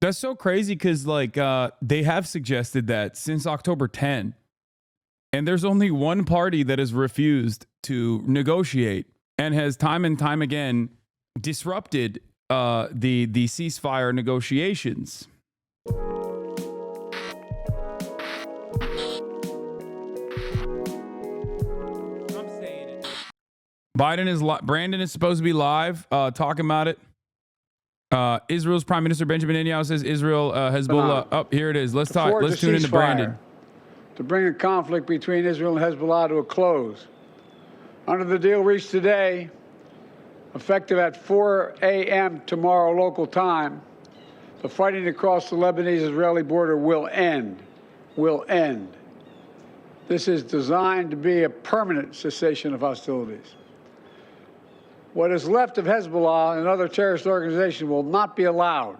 That's so crazy because, like, they have suggested that since October 10, and there's only one party that has refused to negotiate and has time and time again disrupted the ceasefire negotiations. Brandon is supposed to be live talking about it. Israel's Prime Minister Benjamin Netanyahu says Israel, Hezbollah. Oh, here it is. Let's talk. Let's tune into Brandon. To bring a conflict between Israel and Hezbollah to a close. Under the deal reached today, effective at 4 a.m. tomorrow local time, the fighting across the Lebanese-Israeli border will end. Will end. This is designed to be a permanent cessation of hostilities. What is left of Hezbollah and other terrorist organizations will not be allowed,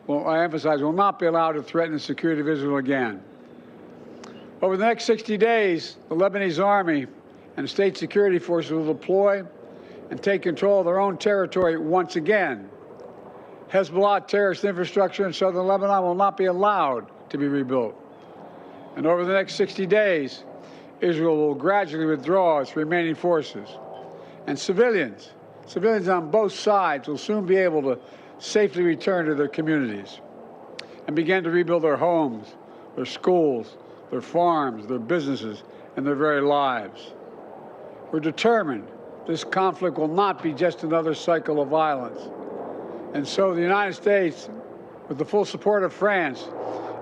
well, I emphasize, will not be allowed to threaten the security of Israel again. Over the next 60 days, the Lebanese army and state security forces will deploy and take control of their own territory once again. Hezbollah terrorist infrastructure in southern Lebanon will not be allowed to be rebuilt. And over the next 60 days, Israel will gradually withdraw its remaining forces. And civilians on both sides will soon be able to safely return to their communities and begin to rebuild their homes, their schools, their farms, their businesses, and their very lives. We're determined this conflict will not be just another cycle of violence. And so the United States, with the full support of France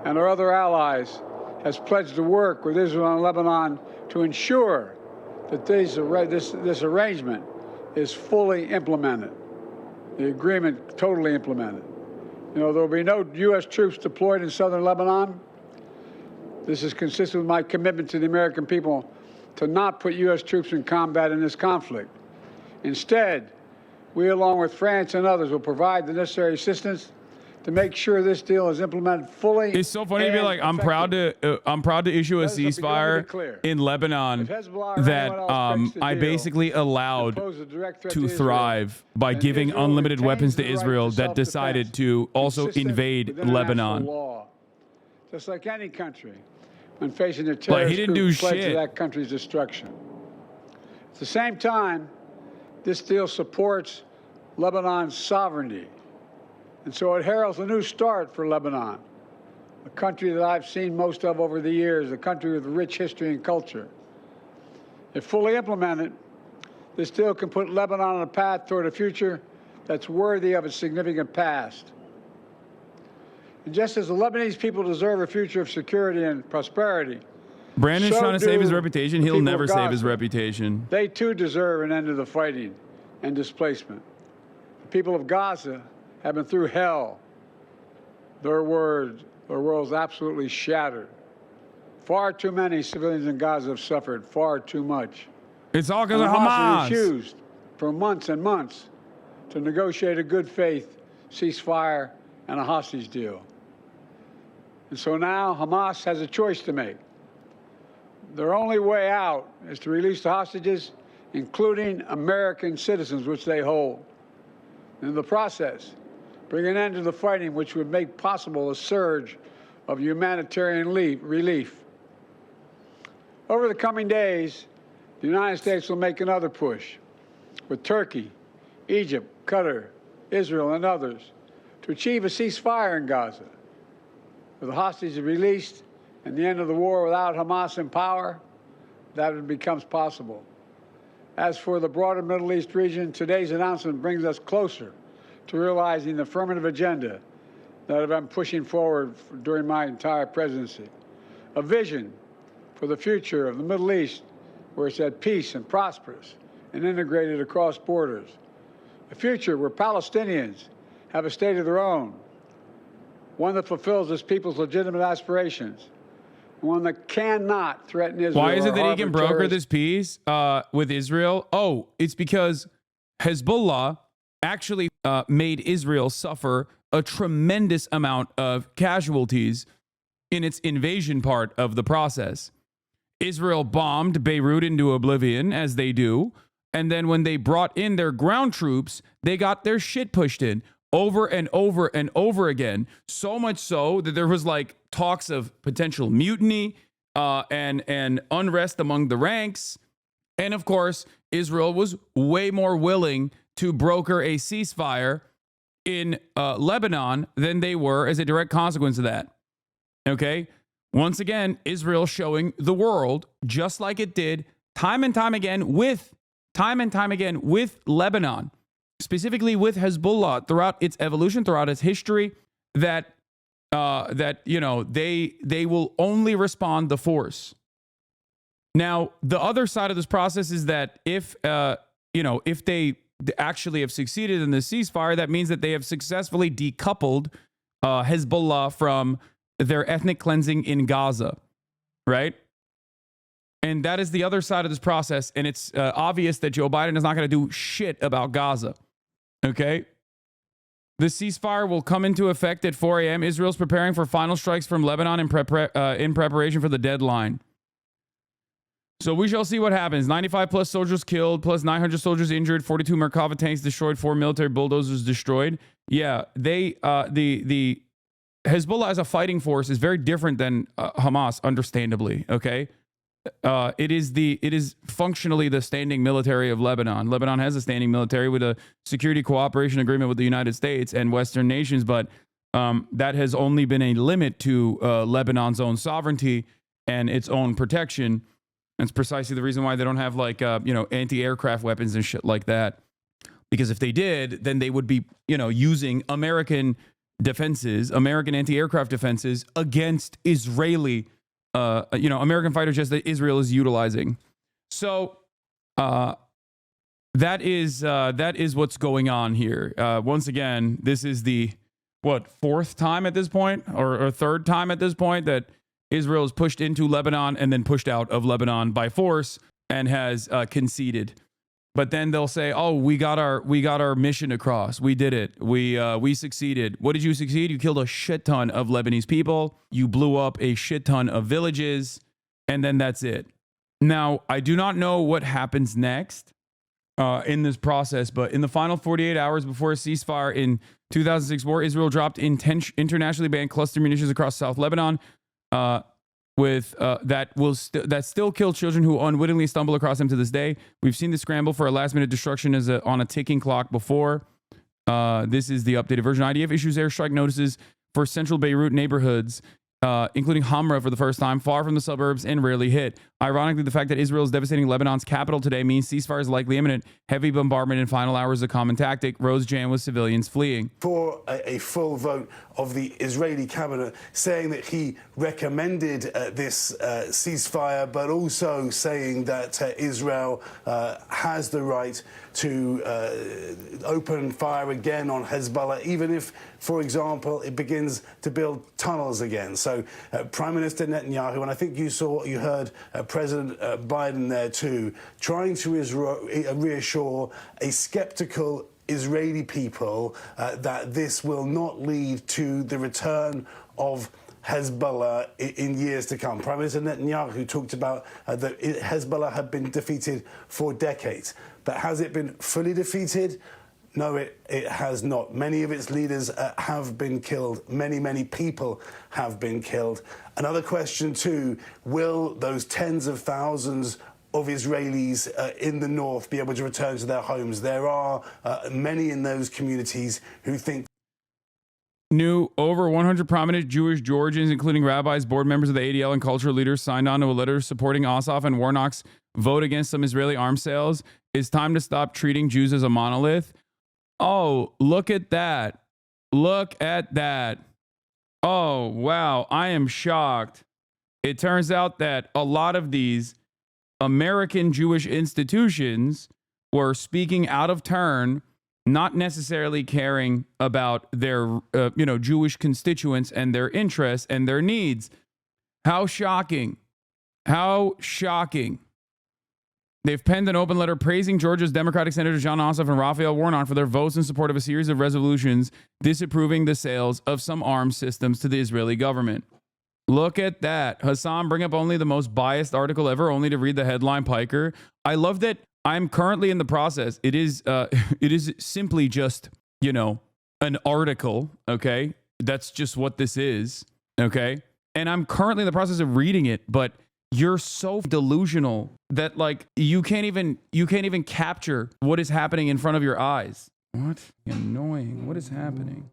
and our other allies, has pledged to work with Israel and Lebanon to ensure that this arrangement is fully implemented, the agreement totally implemented. You know, there will be no U.S. troops deployed in southern Lebanon. This is consistent with my commitment to the American people to not put U.S. troops in combat in this conflict. Instead, we, along with France and others, will provide the necessary assistance to make sure this deal is implemented fully. It's so funny to be like, I'm proud to issue a ceasefire in Lebanon that I basically allowed to thrive by giving unlimited weapons to Israel that decided to also invade Lebanon. Just like any country, when facing a terrorist group pledged to that country's destruction. At the same time, this deal supports Lebanon's sovereignty. And so it heralds a new start for Lebanon, a country that I've seen most of over the years, a country with rich history and culture. If fully implemented, this deal can put Lebanon on a path toward a future that's worthy of its significant past. And just as the Lebanese people deserve a future of security and prosperity, Brandon's trying to save his reputation. He'll never save his reputation. They too deserve an end to the fighting and displacement. The people of Gaza have been through hell. Their world's absolutely shattered. Far too many civilians in Gaza have suffered, far too much. It's all because of Hamas. Refused for months and months to negotiate a good faith ceasefire and a hostage deal. And so now Hamas has a choice to make. Their only way out is to release the hostages, including American citizens, which they hold. In the process, bring an end to the fighting, which would make possible a surge of humanitarian relief. Over the coming days, the United States will make another push with Turkey, Egypt, Qatar, Israel, and others to achieve a ceasefire in Gaza. With the hostages released and the end of the war without Hamas in power, that becomes possible. As for the broader Middle East region, today's announcement brings us closer to realizing the affirmative agenda that I've been pushing forward during my entire presidency. A vision for the future of the Middle East where it's at peace and prosperous and integrated across borders. A future where Palestinians have a state of their own, one that fulfills its people's legitimate aspirations, one that cannot threaten Israel. Why is it that he can broker this peace with Israel? Oh, it's because Hezbollah actually made Israel suffer a tremendous amount of casualties in its invasion part of the process. Israel bombed Beirut into oblivion, as they do, and then when they brought in their ground troops, they got their shit pushed in. over and over and over again. So much so that there was like talks of potential mutiny and unrest among the ranks. And of course, Israel was way more willing to broker a ceasefire in Lebanon than they were as a direct consequence of that. Okay? Once again, Israel showing the world, just like it did time and time again with Lebanon, specifically with Hezbollah throughout its evolution, throughout its history, that they will only respond the force. Now, the other side of this process is that if they actually have succeeded in the ceasefire, that means that they have successfully decoupled Hezbollah from their ethnic cleansing in Gaza, right? And that is the other side of this process. And it's obvious that Joe Biden is not going to do shit about Gaza. Okay? The ceasefire will come into effect at 4 a.m. Israel's preparing for final strikes from Lebanon in preparation for the deadline. So we shall see what happens. 95 plus soldiers killed, plus 900 soldiers injured, 42 Merkava tanks destroyed, 4 military bulldozers destroyed. Yeah, the Hezbollah as a fighting force is very different than Hamas, understandably. Okay, it is functionally the standing military of Lebanon. Lebanon has a standing military with a security cooperation agreement with the United States and Western nations, but that has only been a limit to Lebanon's own sovereignty and its own protection. That's precisely the reason why they don't have like anti-aircraft weapons and shit like that. Because if they did, then they would be using American defenses, American anti-aircraft defenses against Israeli, American fighter jets that Israel is utilizing. So that is what's going on here. Once again, this is the fourth time at this point, or third time at this point that Israel is pushed into Lebanon and then pushed out of Lebanon by force and has conceded. But then they'll say, "Oh, we got our mission across. We did it. We succeeded." What did you succeed? You killed a shit ton of Lebanese people. You blew up a shit ton of villages, and then that's it. Now, I do not know what happens next in this process, but in the final 48 hours before a ceasefire in 2006 war, Israel dropped internationally banned cluster munitions across South Lebanon. That still kill children who unwittingly stumble across them to this day. We've seen the scramble for a last-minute destruction on a ticking clock before. This is the updated version. IDF issues airstrike notices for central Beirut neighborhoods, including Hamra for the first time, far from the suburbs and rarely hit. Ironically, the fact that Israel is devastating Lebanon's capital today means ceasefire is likely imminent. Heavy bombardment in final hours is a common tactic. Roads jammed with civilians fleeing. For a full vote of the Israeli cabinet saying that he recommended this ceasefire, but also saying that Israel has the right to open fire again on Hezbollah, even if, for example, it begins to build tunnels again. So Prime Minister Netanyahu, and I think you heard President Biden there too, trying to reassure a skeptical Israeli people that this will not lead to the return of Hezbollah in years to come. Prime Minister Netanyahu talked about that Hezbollah had been defeated for decades. But has it been fully defeated? No, it has not. Many of its leaders have been killed. Many people have been killed. Another question, too, will those tens of thousands of Israelis in the north be able to return to their homes? There are many in those communities who think. New over 100 prominent Jewish Georgians, including rabbis, board members of the ADL, and cultural leaders, signed on to a letter supporting Ossoff and Warnock's vote against some Israeli arms sales. It's time to stop treating Jews as a monolith. Oh, look at that. Look at that. Oh, wow. I am shocked. It turns out that a lot of these American Jewish institutions were speaking out of turn, not necessarily caring about their, Jewish constituents and their interests and their needs. How shocking. How shocking. They've penned an open letter praising Georgia's Democratic Senators Jon Ossoff and Raphael Warnock for their votes in support of a series of resolutions disapproving the sales of some arms systems to the Israeli government. Look at that. Hassan, bring up only the most biased article ever, only to read the headline, Piker. I love that I'm currently in the process. It is simply just, a an article, okay? That's just what this is, okay? And I'm currently in the process of reading it, but you're so delusional that like you can't even capture what is happening in front of your eyes. What? Annoying. What is happening?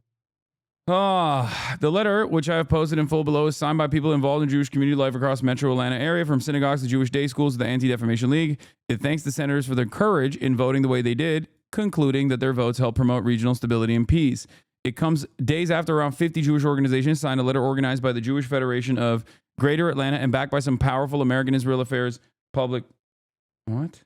The letter, which I have posted in full below, is signed by people involved in Jewish community life across Metro Atlanta area, from synagogues to Jewish day schools to the Anti-Defamation League. It thanks the senators for their courage in voting the way they did, concluding that their votes help promote regional stability and peace. It comes days after around 50 Jewish organizations signed a letter organized by the Jewish Federation of Greater Atlanta and backed by some powerful American Israel Affairs public. What?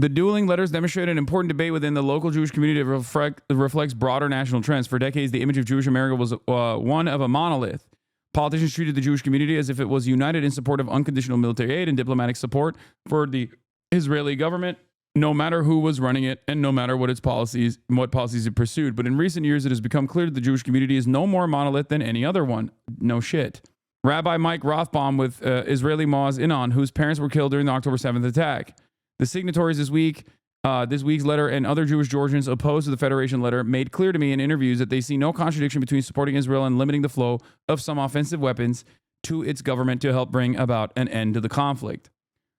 The dueling letters demonstrate an important debate within the local Jewish community that reflects broader national trends. For decades, the image of Jewish America was one of a monolith. Politicians treated the Jewish community as if it was united in support of unconditional military aid and diplomatic support for the Israeli government, no matter who was running it and no matter what its policies and what policies it pursued. But in recent years, it has become clear that the Jewish community is no more monolith than any other one. No shit. Rabbi Mike Rothbaum with Israeli Maaz Inon, whose parents were killed during the October 7th attack. The signatories this week's letter and other Jewish Georgians opposed to the Federation letter made clear to me in interviews that they see no contradiction between supporting Israel and limiting the flow of some offensive weapons to its government to help bring about an end to the conflict.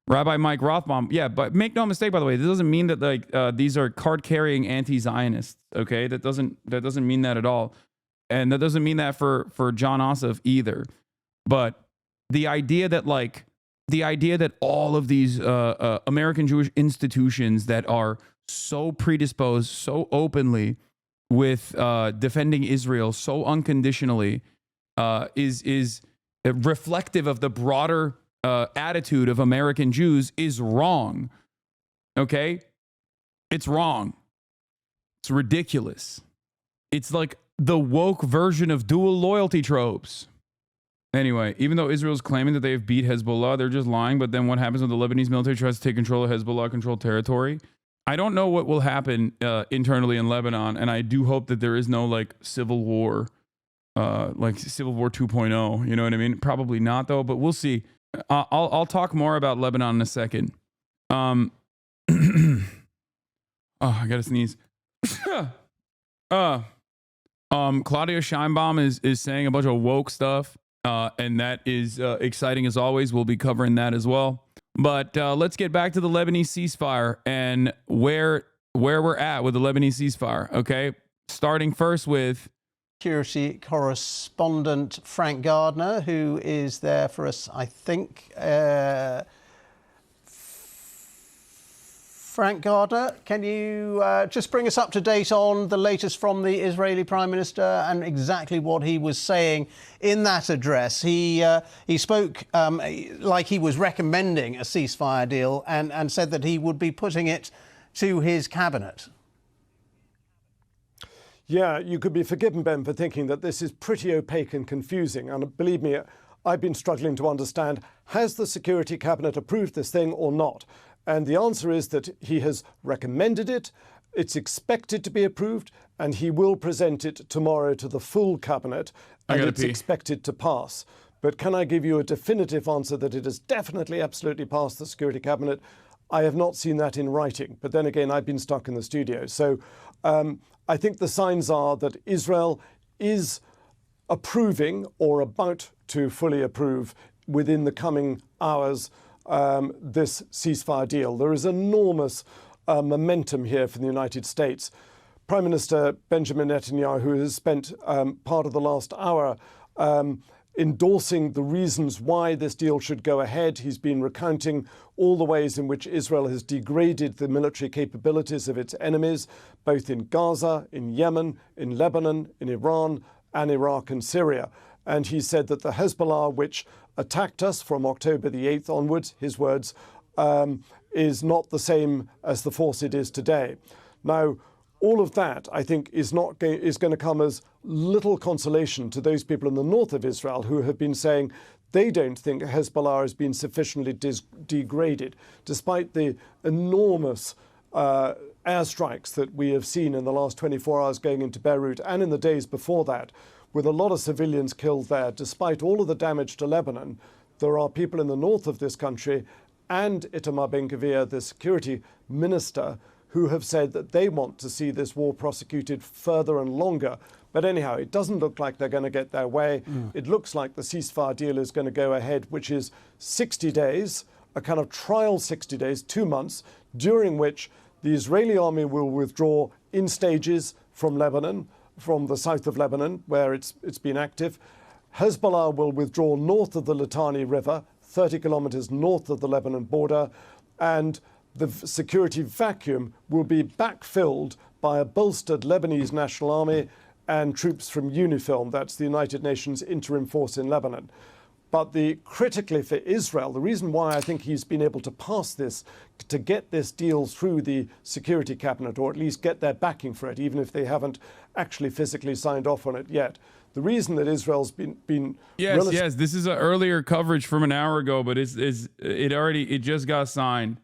Rabbi Mike Rothbaum, yeah, but make no mistake, by the way, this doesn't mean that like these are card-carrying anti-Zionists, okay? That doesn't mean that at all. And that doesn't mean that for John Ossoff either. But the idea that all of these American Jewish institutions that are so predisposed, so openly with defending Israel so unconditionally is reflective of the broader attitude of American Jews is wrong. Okay? It's wrong. It's ridiculous. It's like the woke version of dual loyalty tropes. Anyway, even though Israel's claiming that they have beat Hezbollah, they're just lying. But then what happens when the Lebanese military tries to take control of Hezbollah-controlled territory? I don't know what will happen internally in Lebanon, and I do hope that there is no like civil war, like Civil War 2.0. You know what I mean? Probably not, though. But we'll see. I'll talk more about Lebanon in a second. Oh, I gotta sneeze. Claudia Scheinbaum is saying a bunch of woke stuff. And that is exciting as always. We'll be covering that as well. But let's get back to the Lebanese ceasefire and where we're at with the Lebanese ceasefire. Okay, starting first with security correspondent Frank Gardner, who is there for us, I think. Frank Gardner, can you just bring us up to date on the latest from the Israeli Prime Minister and exactly what he was saying in that address? He spoke like he was recommending a ceasefire deal and said that he would be putting it to his cabinet. Yeah, you could be forgiven, Ben, for thinking that this is pretty opaque and confusing. And believe me, I've been struggling to understand, has the Security Cabinet approved this thing or not? And the answer is that he has recommended it, it's expected to be approved, and he will present it tomorrow to the full cabinet, and it's expected to pass. But can I give you a definitive answer that it has definitely, absolutely passed the Security Cabinet? I have not seen that in writing. But then again, I've been stuck in the studio. So I think the signs are that Israel is approving or about to fully approve within the coming hours this ceasefire deal. There is enormous momentum here for the United States. Prime Minister Benjamin Netanyahu has spent part of the last hour endorsing the reasons why this deal should go ahead. He's been recounting all the ways in which Israel has degraded the military capabilities of its enemies, both in Gaza, in Yemen, in Lebanon, in Iran, and Iraq and Syria. And he said that the Hezbollah, which attacked us from October the 8th onwards, his words, is not the same as the force it is today. Now, all of that, I think, is going to come as little consolation to those people in the north of Israel who have been saying they don't think Hezbollah has been sufficiently degraded, despite the enormous airstrikes that we have seen in the last 24 hours going into Beirut and in the days before that, with a lot of civilians killed there. Despite all of the damage to Lebanon, there are people in the north of this country and Itamar Ben-Gvir, the security minister, who have said that they want to see this war prosecuted further and longer. But anyhow, it doesn't look like they're going to get their way. It looks like the ceasefire deal is going to go ahead, which is 60 days, a kind of trial 60 days, 2 months, during which the Israeli army will withdraw in stages from Lebanon, from the south of Lebanon, where it's been active. Hezbollah will withdraw north of the Litani River, 30 kilometers north of the Lebanon border, and the security vacuum will be backfilled by a bolstered Lebanese National Army and troops from UNIFIL, that's the United Nations interim force in Lebanon. But critically for Israel, the reason why I think he's been able to pass this, to get this deal through the Security Cabinet, or at least get their backing for it, even if they haven't actually physically signed off on it yet. The reason that Israel's been yes, this is an earlier coverage from an hour ago, but it just got signed.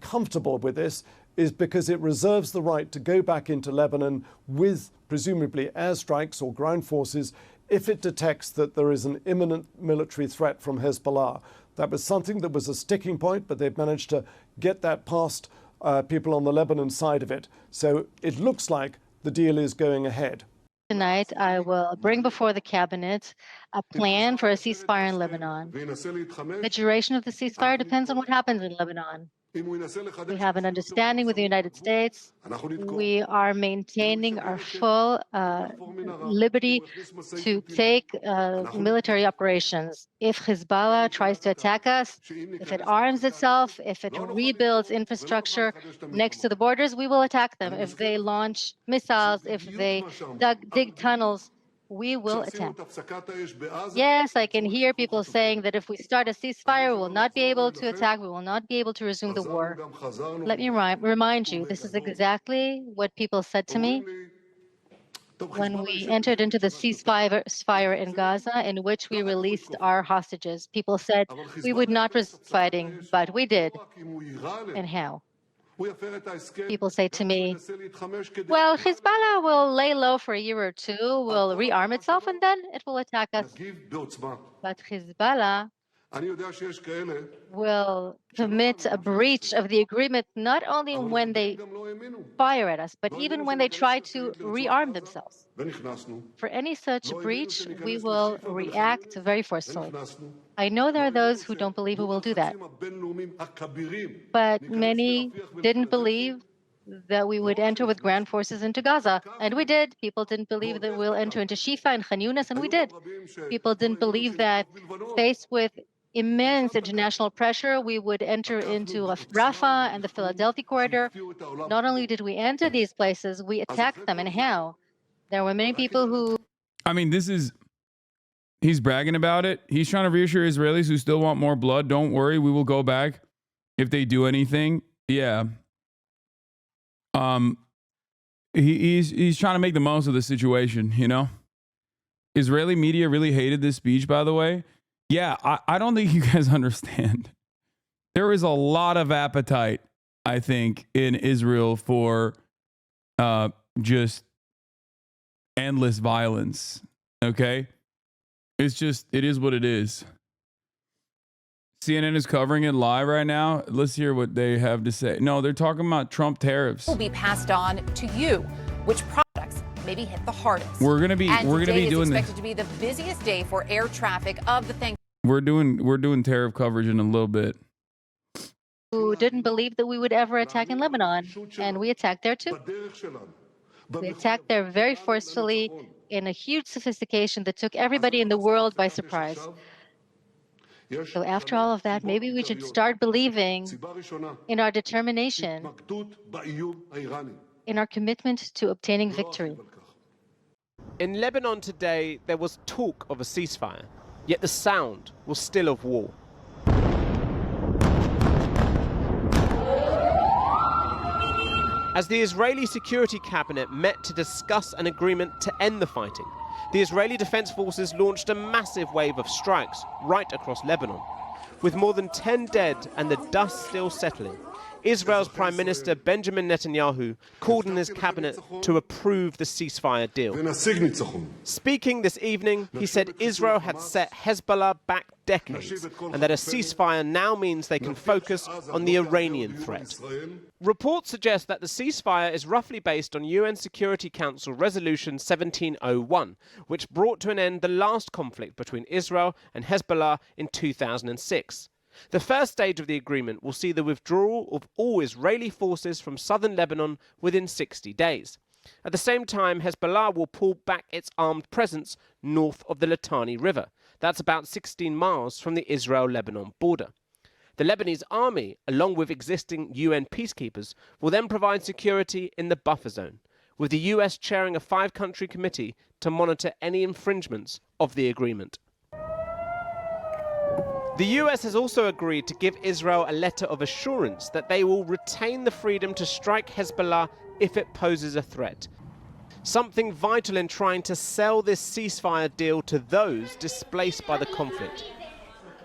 Comfortable with this is because it reserves the right to go back into Lebanon with presumably airstrikes or ground forces if it detects that there is an imminent military threat from Hezbollah. That was something that was a sticking point, but they've managed to get that past people on the Lebanon side of it. So it looks like the deal is going ahead. Tonight, I will bring before the cabinet a plan for a ceasefire in Lebanon. The duration of the ceasefire depends on what happens in Lebanon. We have an understanding with the United States. We are maintaining our full liberty to take military operations. If Hezbollah tries to attack us, if it arms itself, if it rebuilds infrastructure next to the borders, we will attack them. If they launch missiles, if they dig tunnels, we will attack. Yes, I can hear people saying that if we start a ceasefire, we will not be able to attack, we will not be able to resume the war. Let me remind you, this is exactly what people said to me when we entered into the ceasefire in Gaza, in which we released our hostages. People said we would not risk fighting, but we did. And how? People say to me, well, Hezbollah will lay low for a year or two, will rearm itself, and then it will attack us. But Hezbollah will commit a breach of the agreement not only when they fire at us, but even when they try to rearm themselves. For any such breach, we will react very forcefully. I know there are those who don't believe we will do that. But many didn't believe that we would enter with ground forces into Gaza, and we did. People didn't believe that we'll enter into Shifa and Khan Yunis, and we did. People didn't believe that, faced with immense international pressure, we would enter into Rafah and the Philadelphia corridor. Not only did we enter these places, we attacked them. And how? There were many people who... I mean, he's bragging about it. He's trying to reassure Israelis who still want more blood. Don't worry, we will go back if they do anything. Yeah. He's trying to make the most of the situation, you know? Israeli media really hated this speech, by the way. Yeah, I don't think you guys understand. There is a lot of appetite, I think, in Israel for just endless violence. Okay? It is what it is. CNN is covering it live right now. Let's hear what they have to say. No, they're talking about Trump tariffs. Will be passed on to you. Which products maybe hit the hardest? We're gonna be doing this. Expected to be the busiest day for air traffic of the Thanksgiving. We're doing tariff coverage in a little bit. Who didn't believe that we would ever attack in Lebanon, and we attacked there too. We attacked there very forcefully in a huge sophistication that took everybody in the world by surprise. So after all of that, maybe we should start believing in our determination, in our commitment to obtaining victory. In Lebanon today, there was talk of a ceasefire, yet the sound was still of war. As the Israeli Security Cabinet met to discuss an agreement to end the fighting, the Israeli Defense Forces launched a massive wave of strikes right across Lebanon. With more than 10 dead and the dust still settling, Israel's Prime Minister Benjamin Netanyahu called on his cabinet to approve the ceasefire deal. Speaking this evening, he said Israel had set Hezbollah back decades, and that a ceasefire now means they can focus on the Iranian threat. Reports suggest that the ceasefire is roughly based on UN Security Council Resolution 1701, which brought to an end the last conflict between Israel and Hezbollah in 2006. The first stage of the agreement will see the withdrawal of all Israeli forces from southern Lebanon within 60 days. At the same time, Hezbollah will pull back its armed presence north of the Litani River. That's about 16 miles from the Israel-Lebanon border. The Lebanese army, along with existing UN peacekeepers, will then provide security in the buffer zone, with the US chairing a 5-country committee to monitor any infringements of the agreement. The US has also agreed to give Israel a letter of assurance that they will retain the freedom to strike Hezbollah if it poses a threat. Something vital in trying to sell this ceasefire deal to those displaced by the conflict.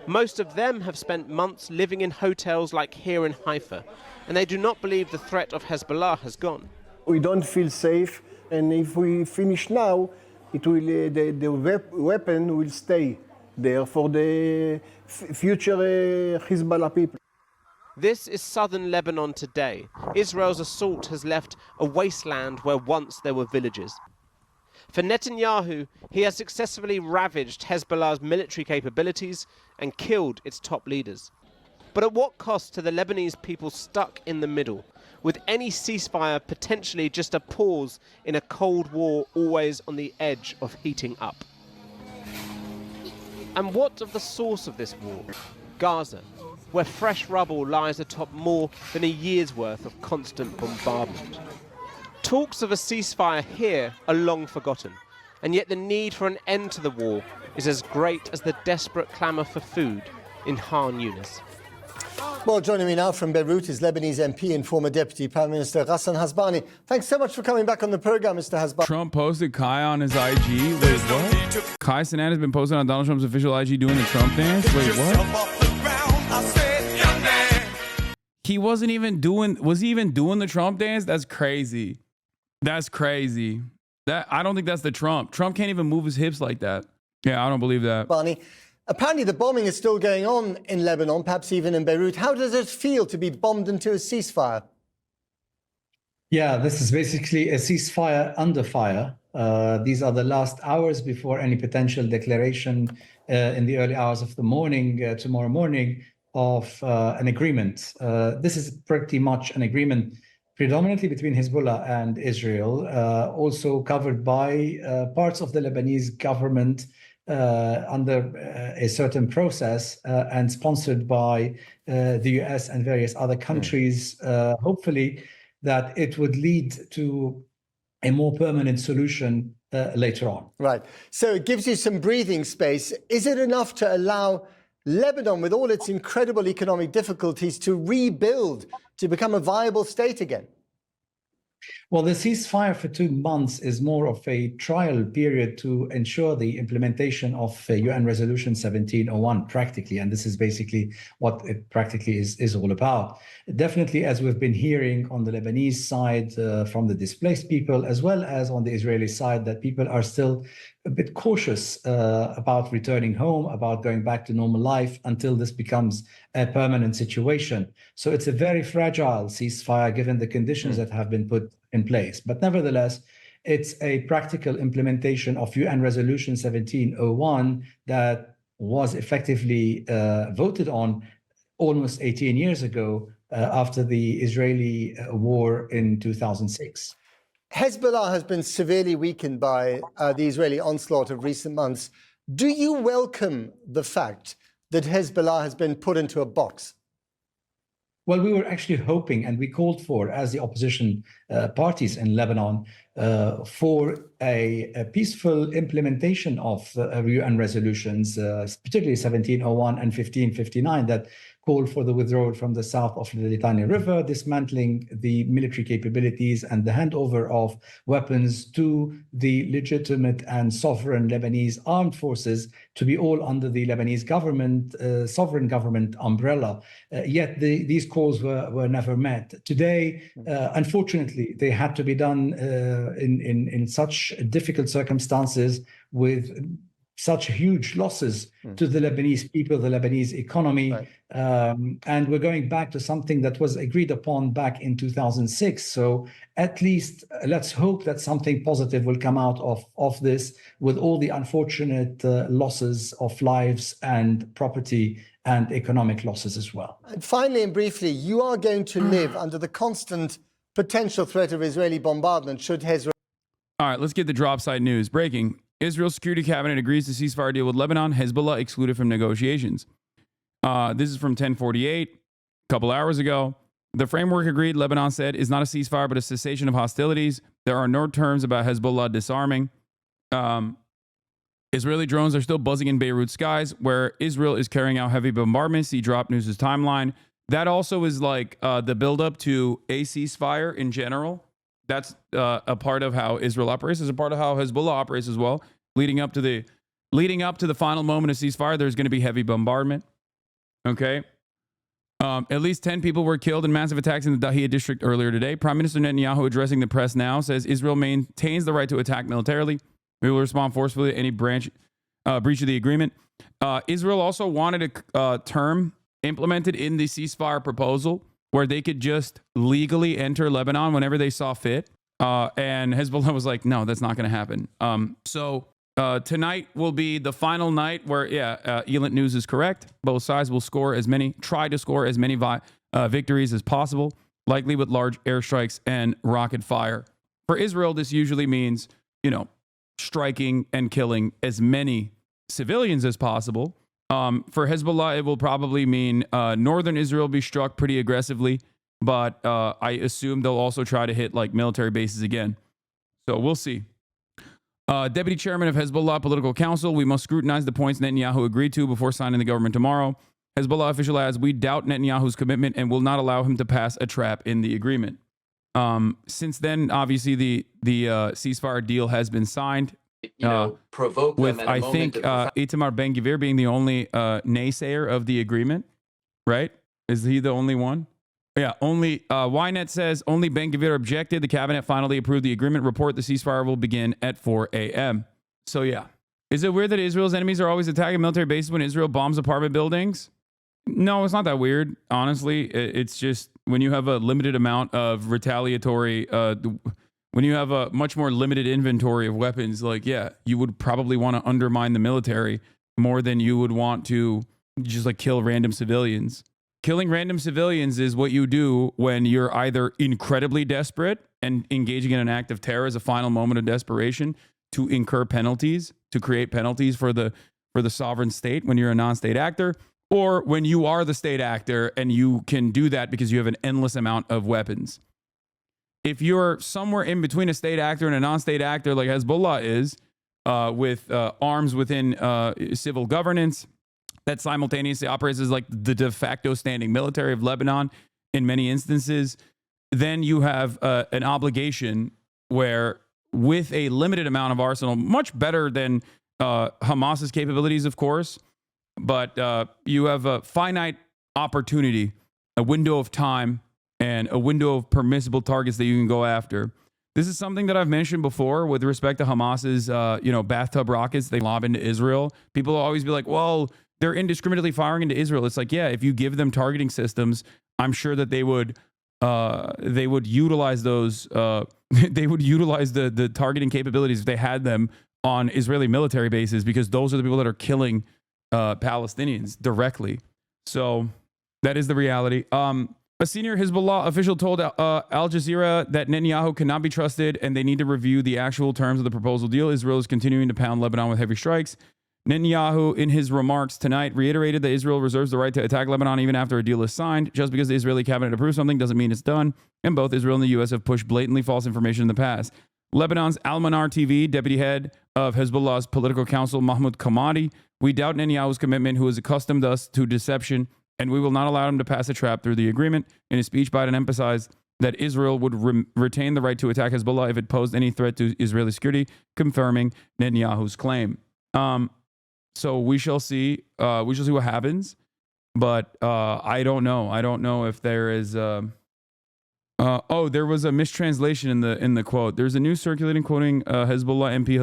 Most of them have spent months living in hotels like here in Haifa, and they do not believe the threat of Hezbollah has gone. We don't feel safe, and if we finish now, it will, the weapon will stay there for the future Hezbollah people. This is southern Lebanon today. Israel's assault has left a wasteland where once there were villages. For Netanyahu, he has successfully ravaged Hezbollah's military capabilities and killed its top leaders. But at what cost to the Lebanese people stuck in the middle, with any ceasefire potentially just a pause in a Cold War always on the edge of heating up? And what of the source of this war? Gaza, where fresh rubble lies atop more than a year's worth of constant bombardment. Talks of a ceasefire here are long forgotten, and yet the need for an end to the war is as great as the desperate clamour for food in Khan Yunis. Well, joining me now from Beirut is Lebanese MP and former Deputy Prime Minister Hassan Hasbani. Thanks so much for coming back on the program, Mr. Hasbani. Trump posted Kai on his IG. Wait, what? Kai Cenat has been posted on Donald Trump's official IG doing the Trump dance? Wait, what? He wasn't even doing, was he even doing the Trump dance? That's crazy. That's crazy. I don't think that's the Trump. Trump can't even move his hips like that. Yeah, I don't believe that. Barney, apparently the bombing is still going on in Lebanon, perhaps even in Beirut. How does it feel to be bombed into a ceasefire? Yeah, this is basically a ceasefire under fire. These are the last hours before any potential declaration in the early hours of the morning, tomorrow morning, of an agreement. This is pretty much an agreement predominantly between Hezbollah and Israel, also covered by parts of the Lebanese government under a certain process and sponsored by the US and various other countries, hopefully that it would lead to a more permanent solution later on. Right. So it gives you some breathing space. Is it enough to allow Lebanon, with all its incredible economic difficulties, to rebuild, to become a viable state again? Well, the ceasefire for 2 months is more of a trial period to ensure the implementation of UN Resolution 1701 practically. And this is basically what it practically is all about. Definitely, as we've been hearing on the Lebanese side from the displaced people, as well as on the Israeli side, that people are still a bit cautious about returning home, about going back to normal life until this becomes a permanent situation. So it's a very fragile ceasefire given the conditions that have been put in place. But nevertheless, it's a practical implementation of UN Resolution 1701 that was effectively voted on almost 18 years ago after the Israeli war in 2006. Hezbollah has been severely weakened by the Israeli onslaught of recent months. Do you welcome the fact that Hezbollah has been put into a box? Well, we were actually hoping, and we called for, as the opposition parties in Lebanon, for a peaceful implementation of UN resolutions, particularly 1701 and 1559, that call for the withdrawal from the south of the Litani River, dismantling the military capabilities and the handover of weapons to the legitimate and sovereign Lebanese armed forces to be all under the Lebanese government, sovereign government umbrella. Yet these calls were never met. Today, unfortunately, they had to be done in such difficult circumstances with such huge losses to the Lebanese people, the Lebanese economy. And we're going back to something that was agreed upon back in 2006. So at least let's hope that something positive will come out of this, with all the unfortunate losses of lives and property and economic losses as well. And finally and briefly, you are going to live under the constant potential threat of Israeli bombardment should Hezbollah... All right, let's get the drop side news. Breaking. Israel's security cabinet agrees to ceasefire deal with Lebanon. Hezbollah excluded from negotiations. This is from 1048, a couple hours ago. The framework agreed, Lebanon said, is not a ceasefire, but a cessation of hostilities. There are no terms about Hezbollah disarming. Israeli drones are still buzzing in Beirut skies, where Israel is carrying out heavy bombardments. See Drop News' timeline. That also is like the buildup to a ceasefire in general. That's a part of how Israel operates. Is a part of how Hezbollah operates as well. Leading up to the final moment of ceasefire, there's going to be heavy bombardment. Okay. At least 10 people were killed in massive attacks in the Dahiyah district earlier today. Prime Minister Netanyahu, addressing the press now, says Israel maintains the right to attack militarily. We will respond forcefully to any breach of the agreement. Israel also wanted a term implemented in the ceasefire proposal where they could just legally enter Lebanon whenever they saw fit. And Hezbollah was like, no, that's not going to happen. So tonight will be the final night where, Elant News is correct. Both sides will try to score as many victories as possible, likely with large airstrikes and rocket fire. For Israel, this usually means, striking and killing as many civilians as possible. For Hezbollah, it will probably mean northern Israel be struck pretty aggressively, but I assume they'll also try to hit like military bases again. So we'll see. Deputy Chairman of Hezbollah Political Council, we must scrutinize the points Netanyahu agreed to before signing the government tomorrow. Hezbollah official adds, we doubt Netanyahu's commitment and will not allow him to pass a trap in the agreement. Since then, obviously, the ceasefire deal has been signed. Provoke with, them at a I moment think, that Itamar Ben-Gvir being the only naysayer of the agreement, right? Is he the only one? Yeah, only Ynet says only Ben-Gvir objected. The cabinet finally approved the agreement. Report the ceasefire will begin at 4 a.m. So yeah, is it weird that Israel's enemies are always attacking military bases when Israel bombs apartment buildings? No, it's not that weird. Honestly, it's just when you have a limited amount of retaliatory, when you have a much more limited inventory of weapons, like, yeah, you would probably want to undermine the military more than you would want to just like kill random civilians. Killing random civilians is what you do when you're either incredibly desperate and engaging in an act of terror as a final moment of desperation to incur penalties, to create penalties for the sovereign state when you're a non-state actor, or when you are the state actor and you can do that because you have an endless amount of weapons. If you're somewhere in between a state actor and a non-state actor like Hezbollah is, with arms within civil governance, that simultaneously operates as like the de facto standing military of Lebanon in many instances, then you have an obligation where, with a limited amount of arsenal, much better than Hamas's capabilities, of course, but you have a finite opportunity, a window of time, and a window of permissible targets that you can go after. This is something that I've mentioned before with respect to Hamas's, bathtub rockets they lob into Israel. People will always be like, well, they're indiscriminately firing into Israel. It's like, yeah, if you give them targeting systems, I'm sure that they would utilize those. They would utilize the targeting capabilities if they had them on Israeli military bases, because those are the people that are killing Palestinians directly. So that is the reality. A senior Hezbollah official told Al Jazeera that Netanyahu cannot be trusted and they need to review the actual terms of the proposal deal. Israel is continuing to pound Lebanon with heavy strikes. Netanyahu, in his remarks tonight, reiterated that Israel reserves the right to attack Lebanon even after a deal is signed. Just because the Israeli cabinet approves something doesn't mean it's done. And both Israel and the U.S. have pushed blatantly false information in the past. Lebanon's Al-Manar TV, deputy head of Hezbollah's political council, Mahmoud Kamadi, we doubt Netanyahu's commitment, who has accustomed us to deception, and we will not allow him to pass a trap through the agreement. In his speech, Biden emphasized that Israel would retain the right to attack Hezbollah if it posed any threat to Israeli security, confirming Netanyahu's claim. So we shall see. We shall see what happens. But I don't know. I don't know if there is. There was a mistranslation in the quote. There's a news circulating quoting Hezbollah MP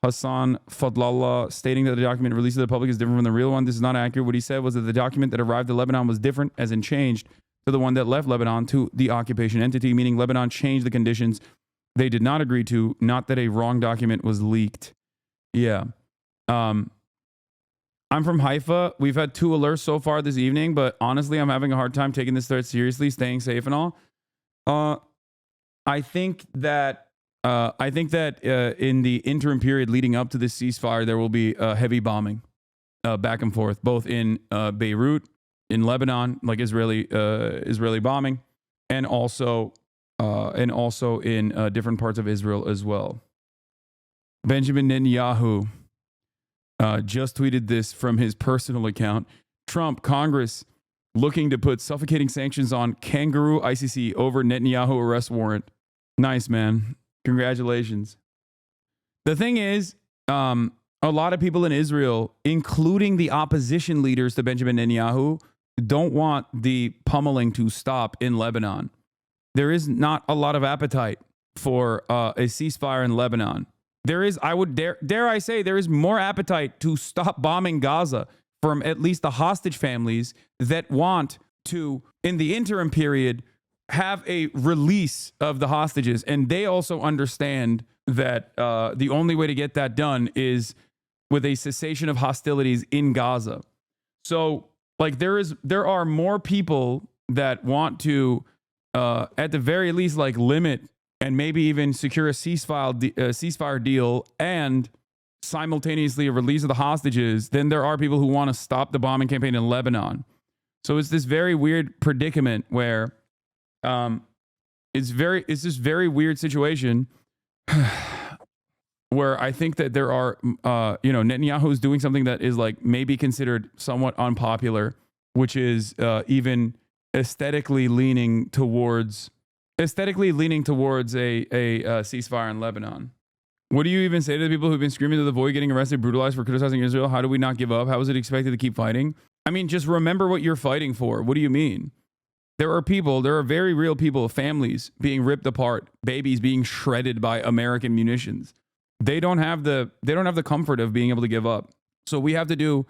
Hassan Fadlallah stating that the document released to the public is different from the real one. This is not accurate. What he said was that the document that arrived at Lebanon was different, as in changed, to the one that left Lebanon to the occupation entity, meaning Lebanon changed the conditions they did not agree to, not that a wrong document was leaked. Yeah. I'm from Haifa. We've had 2 alerts so far this evening, but honestly, I'm having a hard time taking this threat seriously, staying safe and all. I think that in the interim period leading up to this ceasefire, there will be heavy bombing back and forth, both in Beirut, in Lebanon, like Israeli bombing, and also in different parts of Israel as well. Benjamin Netanyahu just tweeted this from his personal account. Trump, Congress looking to put suffocating sanctions on kangaroo ICC over Netanyahu arrest warrant. Nice, man. Congratulations. The thing is, a lot of people in Israel, including the opposition leaders to Benjamin Netanyahu, don't want the pummeling to stop in Lebanon. There is not a lot of appetite for a ceasefire in Lebanon. There is, I would dare I say, there is more appetite to stop bombing Gaza from at least the hostage families that want to, in the interim period, have a release of the hostages. And they also understand that the only way to get that done is with a cessation of hostilities in Gaza. So, like, there are more people that want to, at the very least, like, limit and maybe even secure a ceasefire deal and simultaneously a release of the hostages than there are people who want to stop the bombing campaign in Lebanon. So it's this very weird predicament where it's this very weird situation where I think that there are, Netanyahu is doing something that is like maybe considered somewhat unpopular, which is even aesthetically leaning towards a ceasefire in Lebanon. What do you even say to the people who've been screaming to the void, getting arrested, brutalized for criticizing Israel? How do we not give up? How is it expected to keep fighting? I mean, just remember what you're fighting for. What do you mean? There are very real people, families being ripped apart, babies being shredded by American munitions. They don't have the comfort of being able to give up. So we have to do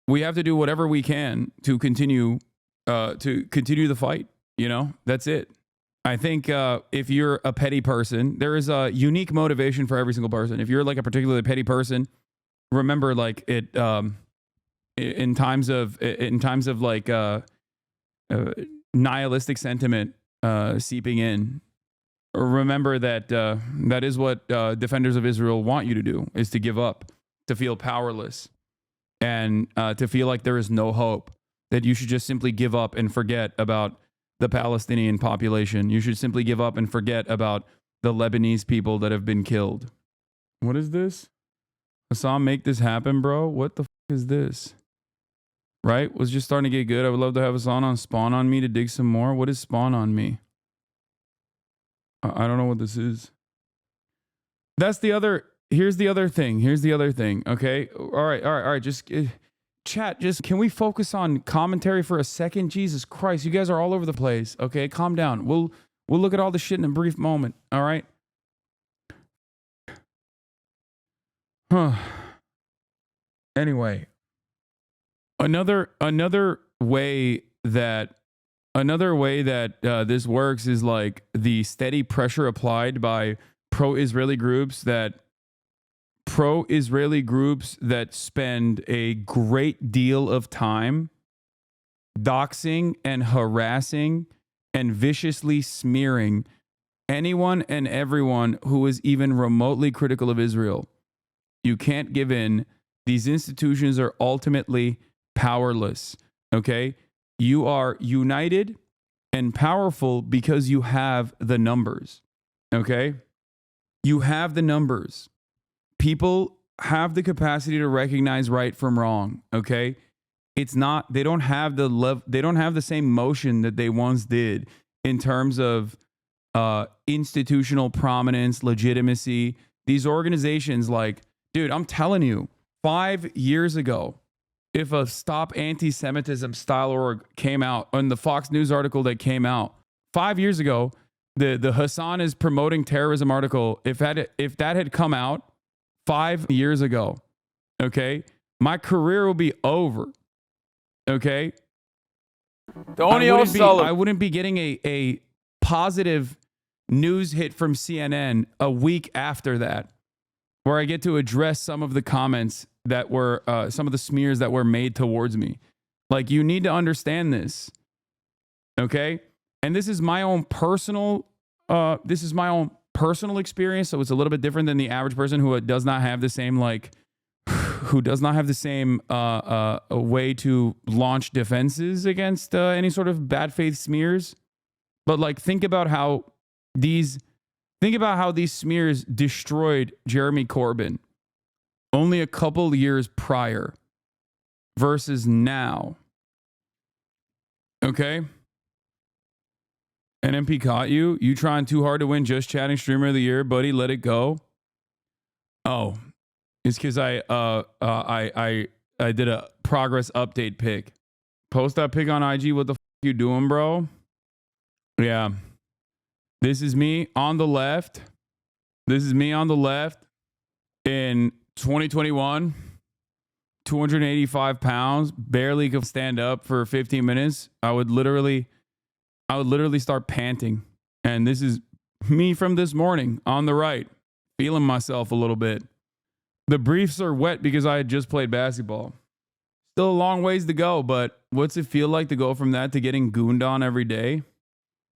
whatever we can to continue the fight. You know, that's it. I think if you're a petty person, there is a unique motivation for every single person. If you're like a particularly petty person, remember, like, it in times of like nihilistic sentiment seeping in, remember that that is what defenders of Israel want you to do, is to give up, to feel powerless, and to feel like there is no hope, that you should just simply give up and forget about the Palestinian population. You should simply give up and forget about the Lebanese people that have been killed. What is this? Hassan, make this happen, bro. What the is this? Right? Was just starting to get good. I would love to have Hassan on Spawn on me to dig some more. What is Spawn on me? I don't know what this is. That's the other. Here's the other thing. Okay. All right. Just chat. Just, can we focus on commentary for a second? Jesus Christ. You guys are all over the place. Okay. Calm down. We'll look at all the shit in a brief moment. All right. Anyway, another way that this works is like the steady pressure applied by pro-Israeli groups that spend a great deal of time doxing and harassing and viciously smearing anyone and everyone who is even remotely critical of Israel. You can't give in. These institutions are ultimately powerless, okay? You are united and powerful because you have the numbers, okay? You have the numbers. People have the capacity to recognize right from wrong, okay? It's not, they don't have the same motion that they once did in terms of institutional prominence, legitimacy. These organizations, like, dude, I'm telling you, 5 years ago, if a Stop Anti-Semitism style org came out, on the Fox News article that came out 5 years ago, the Hassan is promoting terrorism article, if that had come out 5 years ago, okay, my career will be over, okay? I wouldn't be getting a positive news hit from CNN a week after that, where I get to address some of the comments that were, some of the smears that were made towards me. Like, you need to understand this, okay? And this is my own personal, experience, so it's a little bit different than the average person who does not have the same, like, way to launch defenses against any sort of bad faith smears. But like, think about how these smears destroyed Jeremy Corbyn only a couple years prior versus now. Okay? NMP caught you. You trying too hard to win Just Chatting Streamer of the Year, buddy. Let it go. Oh, it's because I did a progress update pic. Post that pic on IG. What the you doing, bro? Yeah. This is me on the left. This is me on the left in 2021. 285 pounds. Barely could stand up for 15 minutes. I would literally start panting. And this is me from this morning on the right, feeling myself a little bit. The briefs are wet because I had just played basketball. Still a long ways to go, but what's it feel like to go from that to getting gooned on every day?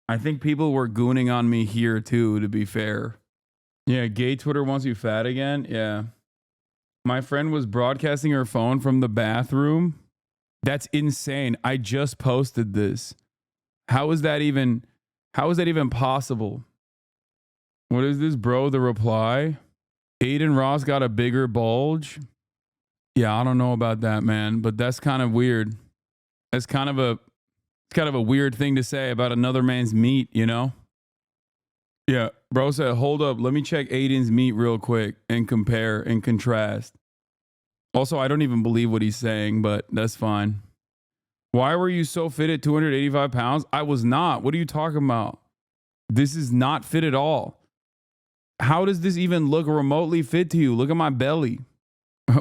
I think people were gooning on me here too, to be fair. Yeah, gay Twitter wants you fat again. Yeah. My friend was broadcasting her phone from the bathroom. That's insane. I just posted this. How is that even possible? What is this, bro? The reply? Aiden Ross got a bigger bulge? Yeah, I don't know about that, man, but that's kind of weird. It's kind of a weird thing to say about another man's meat, you know? Yeah, bro said, hold up, let me check Aiden's meat real quick and compare and contrast. Also, I don't even believe what he's saying, but that's fine. Why were you so fit at 285 pounds? I was not. What are you talking about? This is not fit at all. How does this even look remotely fit to you? Look at my belly.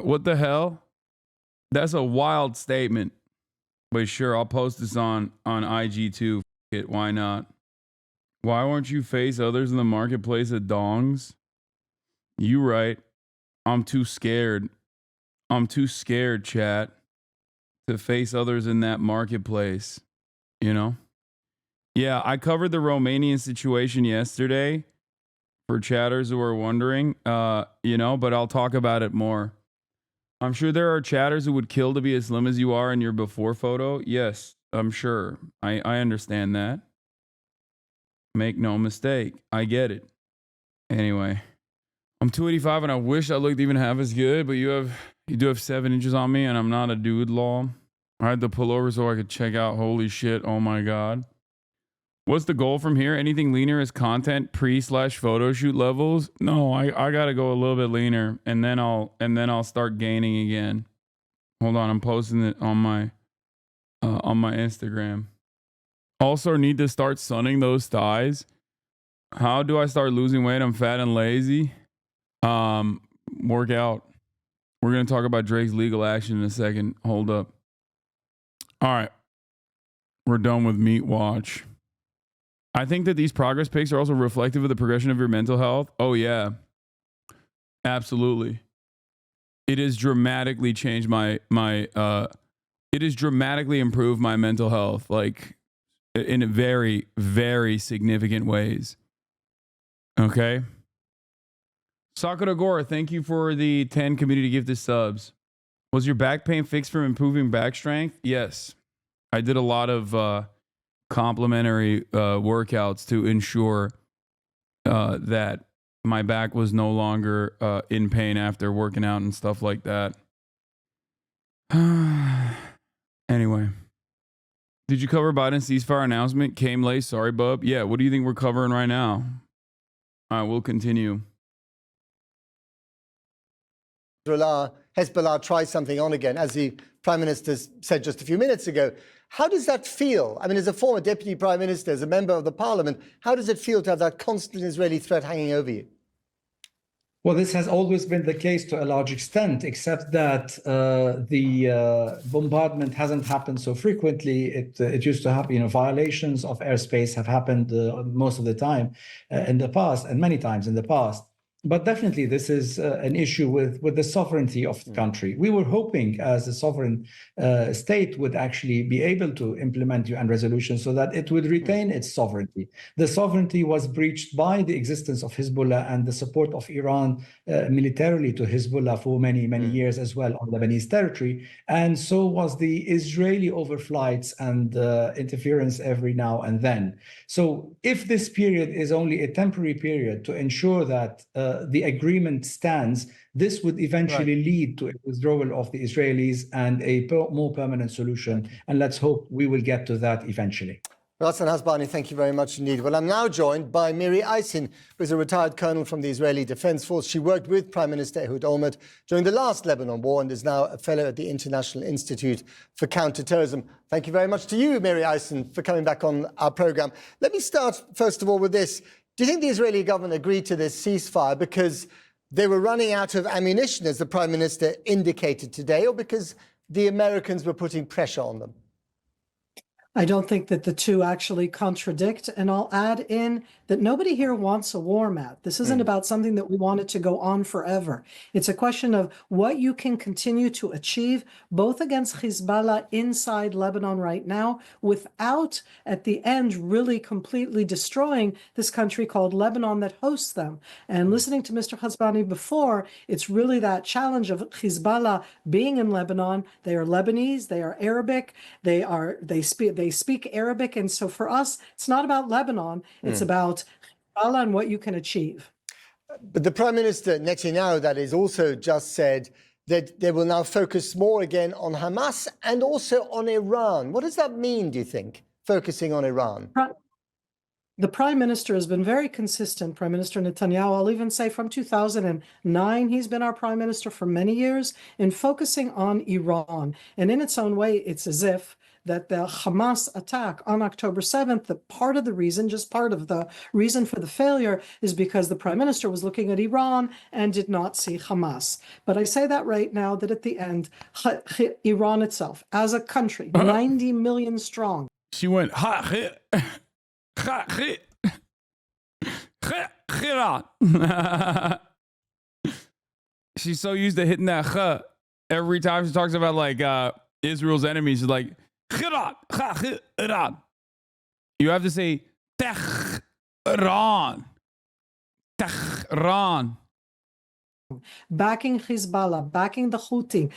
What the hell? That's a wild statement. But sure, I'll post this on IG too. Why not? Why won't you face others in the marketplace at dongs? You right. I'm too scared. I'm too scared, chat, to face others in that marketplace. You know? Yeah, I covered the Romanian situation yesterday for chatters who are wondering, you know, but I'll talk about it more. I'm sure there are chatters who would kill to be as slim as you are in your before photo. Yes, I'm sure. I understand that. Make no mistake. I get it. Anyway, I'm 285 and I wish I looked even half as good, but you do have 7 inches on me and I'm not a dude law. I had to pull over so I could check out. Holy shit. Oh my God. What's the goal from here? Anything leaner as content pre/photo shoot levels? No, I gotta go a little bit leaner and then I'll start gaining again. Hold on, I'm posting it on my Instagram. Also need to start sunning those thighs. How do I start losing weight? I'm fat and lazy. Work out. We're gonna talk about Drake's legal action in a second. Hold up. All right. We're done with Meat Watch. I think that these progress pics are also reflective of the progression of your mental health. Oh, yeah. Absolutely. It has dramatically changed it has dramatically improved my mental health, like in very, very significant ways. Okay. Sakura Gore, thank you for the 10 community gifted subs. Was your back pain fixed from improving back strength? Yes. I did a lot of complementary workouts to ensure that my back was no longer in pain after working out and stuff like that. Anyway, did you cover Biden's ceasefire announcement? Came late. Sorry, bub. Yeah, what do you think we're covering right now? All right, we'll continue. Hezbollah tries something on again, as the Prime Minister said just a few minutes ago. How does that feel? I mean, as a former Deputy Prime Minister, as a member of the Parliament, how does it feel to have that constant Israeli threat hanging over you? Well, this has always been the case to a large extent, except that the bombardment hasn't happened so frequently. It used to happen, violations of airspace have happened most of the time in the past, and many times in the past. But definitely, this is an issue with the sovereignty of the country. We were hoping, as a sovereign state, would actually be able to implement UN resolutions so that it would retain its sovereignty. The sovereignty was breached by the existence of Hezbollah and the support of Iran militarily to Hezbollah for many, many years as well on Lebanese territory. And so was the Israeli overflights and interference every now and then. So if this period is only a temporary period to ensure that the agreement stands, this would eventually lead to a withdrawal of the Israelis and a more permanent solution. And let's hope we will get to that eventually. Hasan Hasbani, thank you very much indeed. Well, I'm now joined by Miri Eisin, who is a retired colonel from the Israeli Defense Force. She worked with Prime Minister Ehud Olmert during the last Lebanon war and is now a fellow at the International Institute for Counterterrorism. Thank you very much to you, Miri Eisin, for coming back on our program. Let me start, first of all, with this. Do you think the Israeli government agreed to this ceasefire because they were running out of ammunition, as the Prime Minister indicated today, or because the Americans were putting pressure on them? I don't think that the two actually contradict. And I'll add in that nobody here wants a war, Matt. This isn't about something that we want it to go on forever. It's a question of what you can continue to achieve, both against Hezbollah inside Lebanon right now, without at the end really completely destroying this country called Lebanon that hosts them. And listening to Mr. Hasbani before, it's really that challenge of Hezbollah being in Lebanon. They are Lebanese, they are Arabic, they speak Arabic. And so for us, it's not about Lebanon, it's about Hezbollah and what you can achieve. But the Prime Minister, Netanyahu, that is, also just said that they will now focus more again on Hamas and also on Iran. What does that mean, do you think, focusing on Iran? The Prime Minister has been very consistent, Prime Minister Netanyahu. I'll even say from 2009, he's been our Prime Minister for many years, in focusing on Iran. And in its own way, it's as if that the Hamas attack on October 7th, that part of the reason, just part of the reason for the failure, is because the Prime Minister was looking at Iran and did not see Hamas. But I say that right now, that at the end, Iran itself, as a country, 90 million strong. She went, she's so used to hitting that every time she talks about like Israel's enemies. She's like, you have to say Tehran. Tehran. Backing Hezbollah, backing the Houthi,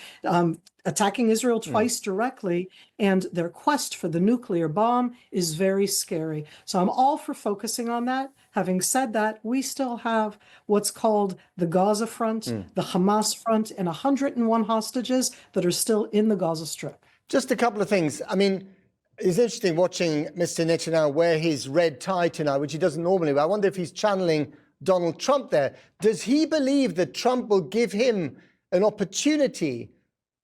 attacking Israel twice directly, and their quest for the nuclear bomb is very scary. So I'm all for focusing on that. Having said that, we still have what's called the Gaza front, the Hamas front, and 101 hostages that are still in the Gaza Strip. Just a couple of things. I mean, it's interesting watching Mr. Netanyahu wear his red tie tonight, which he doesn't normally wear. I wonder if he's channeling Donald Trump there. Does he believe that Trump will give him an opportunity,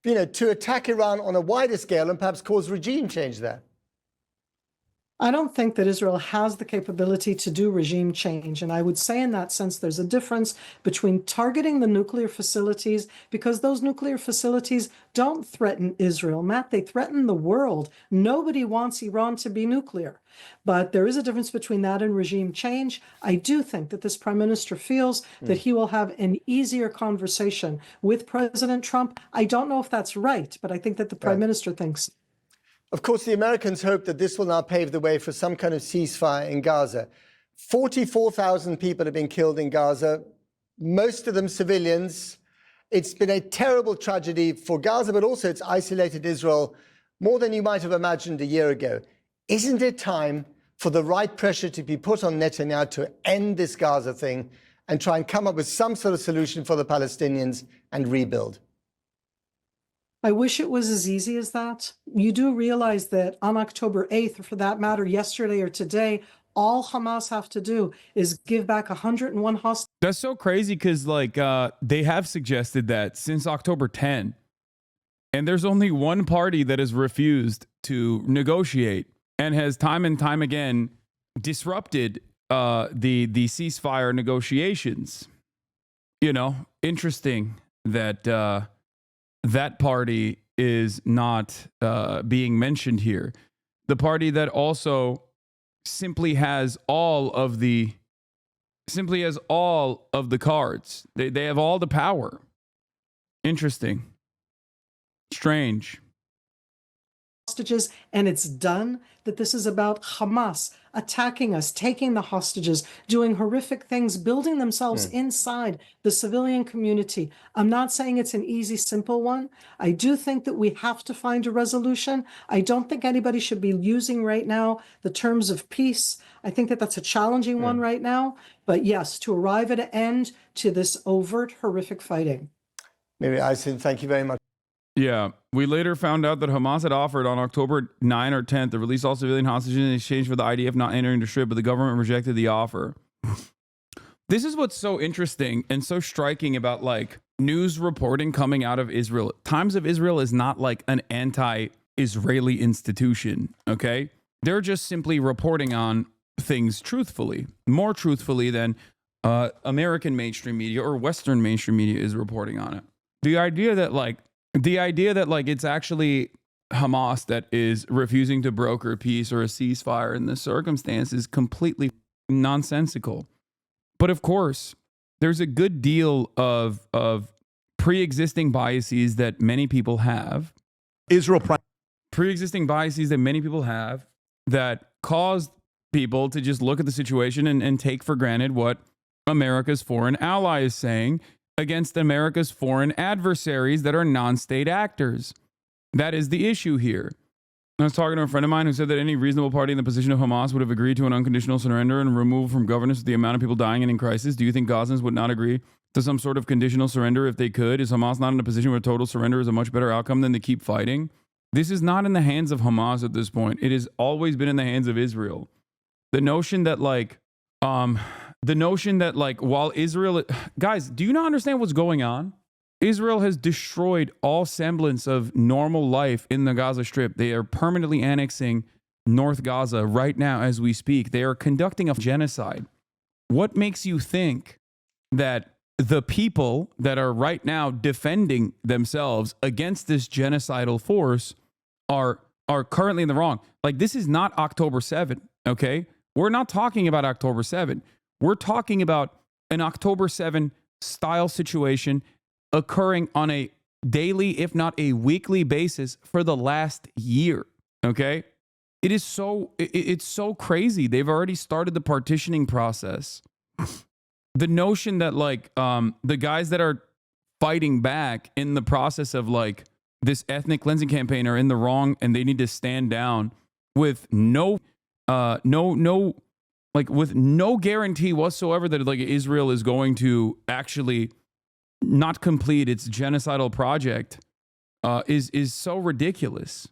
to attack Iran on a wider scale and perhaps cause regime change there? I don't think that Israel has the capability to do regime change. And I would say in that sense, there's a difference between targeting the nuclear facilities, because those nuclear facilities don't threaten Israel, Matt, they threaten the world. Nobody wants Iran to be nuclear. But there is a difference between that and regime change. I do think that this Prime Minister feels that he will have an easier conversation with President Trump. I don't know if that's right, but I think that the Prime Minister thinks. Of course, the Americans hope that this will now pave the way for some kind of ceasefire in Gaza. 44,000 people have been killed in Gaza, most of them civilians. It's been a terrible tragedy for Gaza, but also it's isolated Israel more than you might have imagined a year ago. Isn't it time for the right pressure to be put on Netanyahu to end this Gaza thing and try and come up with some sort of solution for the Palestinians and rebuild? I wish it was as easy as that. You do realize that on October 8th, or for that matter, yesterday or today, all Hamas have to do is give back 101 hostages. That's so crazy because they have suggested that since October 10, and there's only one party that has refused to negotiate and has time and time again disrupted the ceasefire negotiations. you know, interesting that that party is not being mentioned here. The party that also simply has all of the cards. They have all the power. Interesting. Strange. Hostages, and it's done, that this is about Hamas attacking us, taking the hostages, doing horrific things, building themselves inside the civilian community. I'm not saying it's an easy, simple one. I do think that we have to find a resolution. I don't think anybody should be using right now the terms of peace. I think that that's a challenging one right now. But yes, to arrive at an end to this overt, horrific fighting. Miri Aisin, thank you very much. Yeah. We later found out that Hamas had offered on October 9 or 10th to release all civilian hostages in exchange for the IDF not entering the Strip, but the government rejected the offer. This is what's so interesting and so striking about like news reporting coming out of Israel. Times of Israel is not like an anti-Israeli institution, okay? They're just simply reporting on things truthfully, more truthfully than American mainstream media or Western mainstream media is reporting on it. The idea that it's actually Hamas that is refusing to broker peace or a ceasefire in this circumstance is completely nonsensical. But of course, there's a good deal of pre-existing biases that many people have. Pre-existing biases that many people have that cause people to just look at the situation and take for granted what America's foreign ally is saying against America's foreign adversaries that are non-state actors. That is the issue here. I was talking to a friend of mine who said that any reasonable party in the position of Hamas would have agreed to an unconditional surrender and removal from governance with the amount of people dying and in crisis. Do you think Gazans would not agree to some sort of conditional surrender if they could? Is Hamas not in a position where total surrender is a much better outcome than to keep fighting? This is not in the hands of Hamas at this point. It has always been in the hands of Israel. The notion that while Israel, guys, do you not understand what's going on? Israel has destroyed all semblance of normal life in the Gaza Strip. They are permanently annexing North Gaza right now as we speak. They are conducting a genocide. What makes you think that the people that are right now defending themselves against this genocidal force are currently in the wrong? Like, this is not October 7, okay? We're not talking about October 7. We're talking about an October 7 style situation occurring on a daily, if not a weekly basis for the last year. Okay. It's so crazy. They've already started the partitioning process. The notion that the guys that are fighting back in the process of like this ethnic cleansing campaign are in the wrong and they need to stand down with no guarantee whatsoever that like Israel is going to actually not complete its genocidal project is so ridiculous.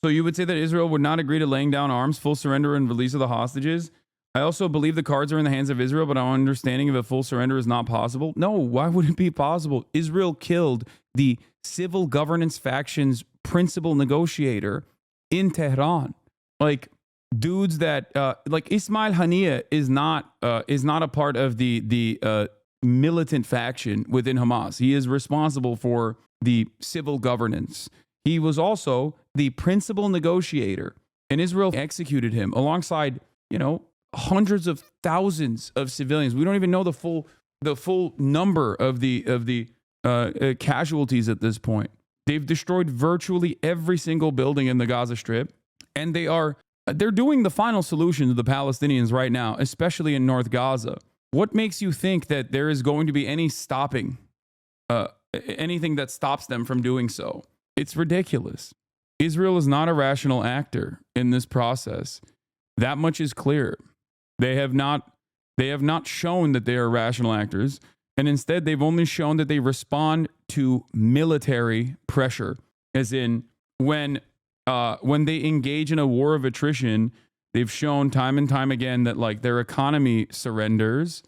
So you would say that Israel would not agree to laying down arms, full surrender, and release of the hostages? I also believe the cards are in the hands of Israel, but our understanding of a full surrender is not possible. No, why would it be possible? Israel killed the civil governance faction's principal negotiator in Tehran. Like, dudes that like Ismail Haniyeh is not a part of the militant faction within Hamas. He is responsible for the civil governance. He was also the principal negotiator, and Israel executed him alongside, hundreds of thousands of civilians. We don't even know the full number of the casualties at this point. They've destroyed virtually every single building in the Gaza Strip, and they're doing the final solution to the Palestinians right now, especially in North Gaza. What makes you think that there is going to be any stopping, anything that stops them from doing so? It's ridiculous. Israel is not a rational actor in this process. That much is clear. They have not shown that they are rational actors, and instead they've only shown that they respond to military pressure, as in when they engage in a war of attrition, they've shown time and time again that like their economy surrenders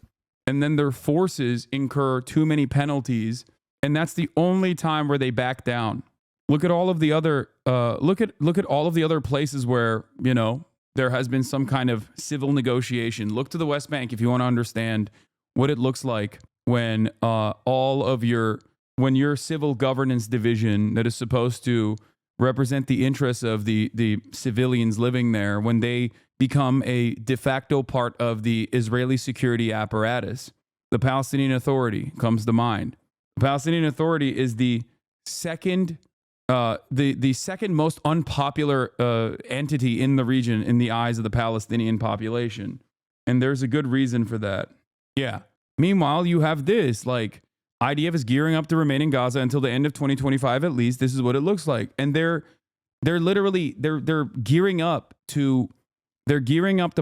and then their forces incur too many penalties. And that's the only time where they back down. Look at all of the other, look at all of the other places where, there has been some kind of civil negotiation. Look to the West Bank if you want to understand what it looks like when when your civil governance division that is supposed to represent the interests of the civilians living there, when they become a de facto part of the Israeli security apparatus. The Palestinian Authority comes to mind. The Palestinian Authority is the second second most unpopular entity in the region in the eyes of the Palestinian population. And there's a good reason for that. Yeah. Meanwhile, you have this, like, IDF is gearing up to remain in Gaza until the end of 2025 at least. This is what it looks like. And they're literally gearing up to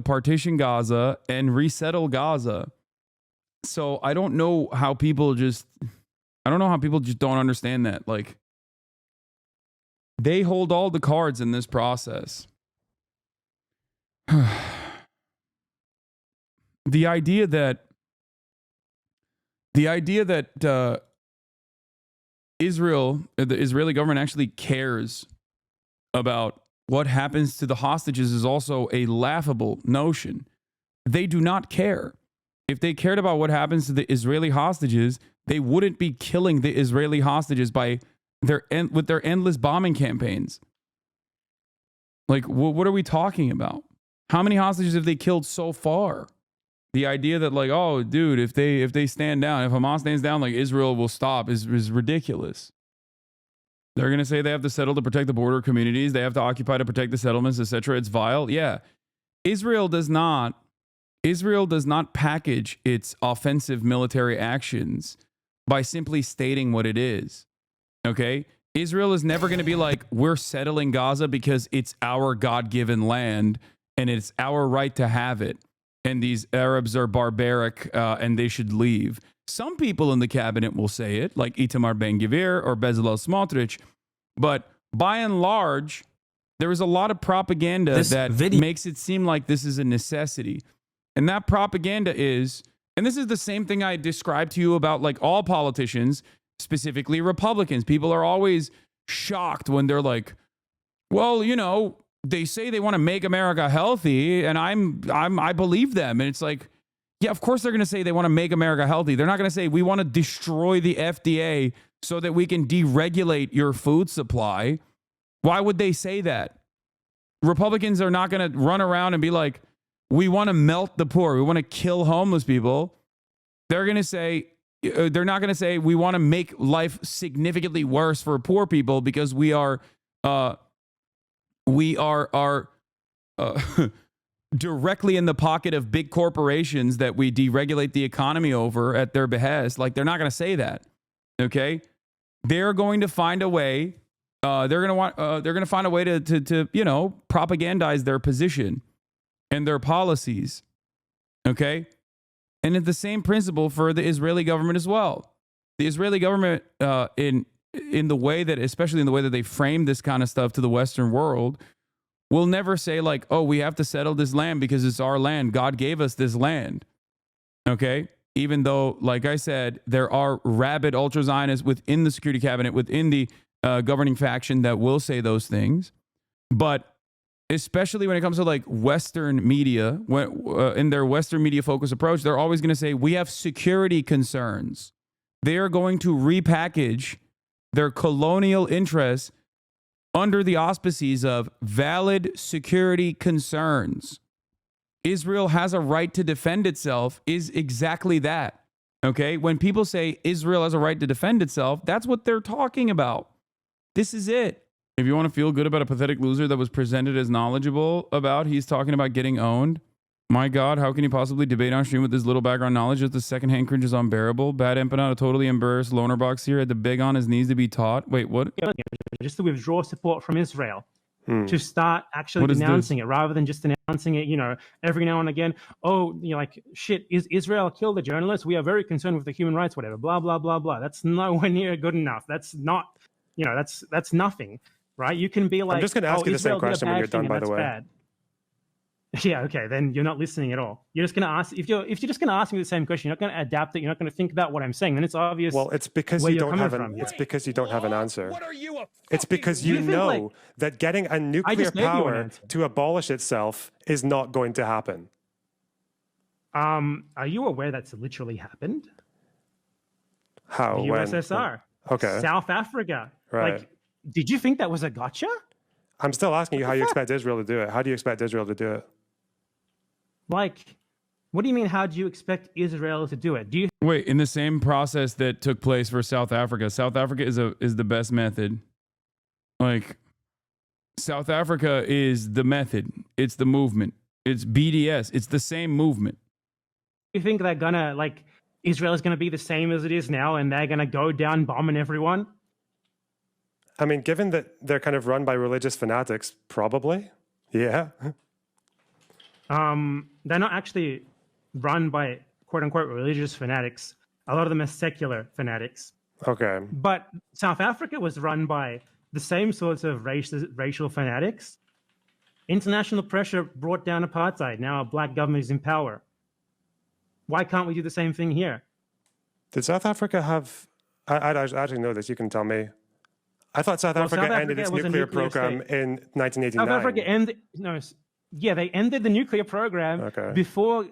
partition Gaza and resettle Gaza. So I don't know how people just don't understand that. Like, they hold all the cards in this process. The idea that Israel, the Israeli government actually cares about what happens to the hostages is also a laughable notion. They do not care. If they cared about what happens to the Israeli hostages, they wouldn't be killing the Israeli hostages with their endless bombing campaigns. Like, what are we talking about? How many hostages have they killed so far? The idea that, like, oh, dude, if they stand down, if Hamas stands down, like, Israel will stop is ridiculous. They're going to say they have to settle to protect the border communities. They have to occupy to protect the settlements, etc. It's vile. Yeah. Israel does not package its offensive military actions by simply stating what it is. Okay? Israel is never going to be like, we're settling Gaza because it's our God-given land and it's our right to have it. And these Arabs are barbaric and they should leave. Some people in the cabinet will say it, like Itamar Ben-Gvir or Bezalel Smotrich. But by and large, there is a lot of propaganda makes it seem like this is a necessity. And that propaganda is, and this is the same thing I described to you about, like, all politicians, specifically Republicans. People are always shocked when they're like, well, you know, they say they want to make America healthy, and I believe them. And it's like, yeah, of course they're going to say they want to make America healthy. They're not going to say we want to destroy the FDA so that we can deregulate your food supply. Why would they say that? Republicans are not going to run around and be like, we want to melt the poor. We want to kill homeless people. They're going to say, they're not going to say we want to make life significantly worse for poor people because we are directly in the pocket of big corporations that we deregulate the economy over at their behest. Like, they're not going to say that. Okay, they're going to find a way. They're going to find a way to propagandize their position and their policies. Okay, and it's the same principle for the Israeli government as well. The Israeli government, in the way that, especially in the way that they frame this kind of stuff to the Western world, will never say, like, oh, we have to settle this land because it's our land. God gave us this land. Okay? Even though, like I said, there are rabid ultra-Zionists within the security cabinet, within the governing faction that will say those things. But especially when it comes to, like, Western media, in their Western media focus approach, they're always going to say, we have security concerns. They are going to repackage their colonial interests under the auspices of valid security concerns. Israel has a right to defend itself is exactly that. Okay? When people say Israel has a right to defend itself, that's what they're talking about. This is it. If you want to feel good about a pathetic loser that was presented as knowledgeable about, he's talking about getting owned. My God, how can you possibly debate on stream with this little background knowledge? Just the secondhand cringe is unbearable. Bad empanada, totally embarrassed. Loner box here had to beg on his knees to be taught. Wait, what? Just to withdraw support from Israel. To start actually denouncing it rather than just announcing it, every now and again. Oh, like, shit, is Israel killed a journalist? We are very concerned with the human rights, whatever, blah, blah, blah, blah. That's nowhere near good enough. That's not, that's nothing, right? You can be like, I'm just going to ask you the same question when you're done, by the way. Bad. Yeah, okay, then you're not listening at all. You're just going to ask, if you're just going to ask me the same question, you're not going to adapt it, you're not going to think about what I'm saying, then it's obvious. Well, it's because you don't have an answer. What are you it's because you know that getting a nuclear power to abolish itself is not going to happen. Are you aware that's literally happened? How? The When? USSR. Okay. South Africa. Right. Like, did you think that was a gotcha? I'm still asking you how you expect Israel to do it. How do you expect Israel to do it? Like, what do you mean, how do you expect Israel to do it? Do you Wait, in the same process that took place for South Africa is the best method. Like, South Africa is the method. It's the movement. It's BDS. It's the same movement. you think they're gonna, like, Israel is gonna be the same as it is now and they're gonna go down bombing everyone? I mean, given that they're kind of run by religious fanatics, probably. Yeah. They're not actually run by quote unquote religious fanatics. A lot of them are secular fanatics. Okay. But South Africa was run by the same sorts of racial fanatics. International pressure brought down apartheid. Now a black government is in power. Why can't we do the same thing here? Did South Africa have... I actually know this. You can tell me. I thought South Africa ended its nuclear program in 1989. South Africa ended... No, yeah, they ended the nuclear program before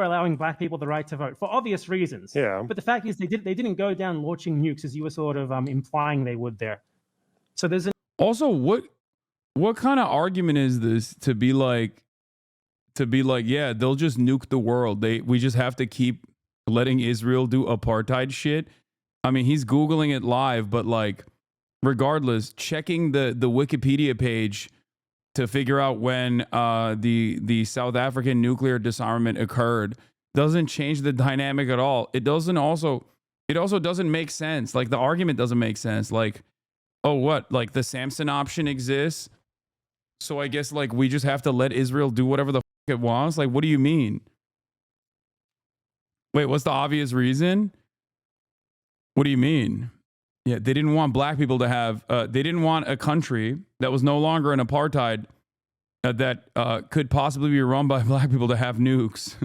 allowing black people the right to vote for obvious reasons. Yeah. But the fact is, they didn't go down launching nukes as you were sort of implying they would there. So there's also what kind of argument is this to be like, yeah, they'll just nuke the world. We just have to keep letting Israel do apartheid shit. I mean, he's Googling it live, but like, regardless, checking the Wikipedia page to figure out when the South African nuclear disarmament occurred doesn't change the dynamic at all. It also doesn't make sense. Like, the argument doesn't make sense. Like, oh, what? Like, the Samson option exists, so I guess like we just have to let Israel do whatever the fuck it wants? Like, what do you mean? Wait, what's the obvious reason? What do you mean? Yeah, they didn't want black people to have, they didn't want a country that was no longer an apartheid that could possibly be run by black people to have nukes.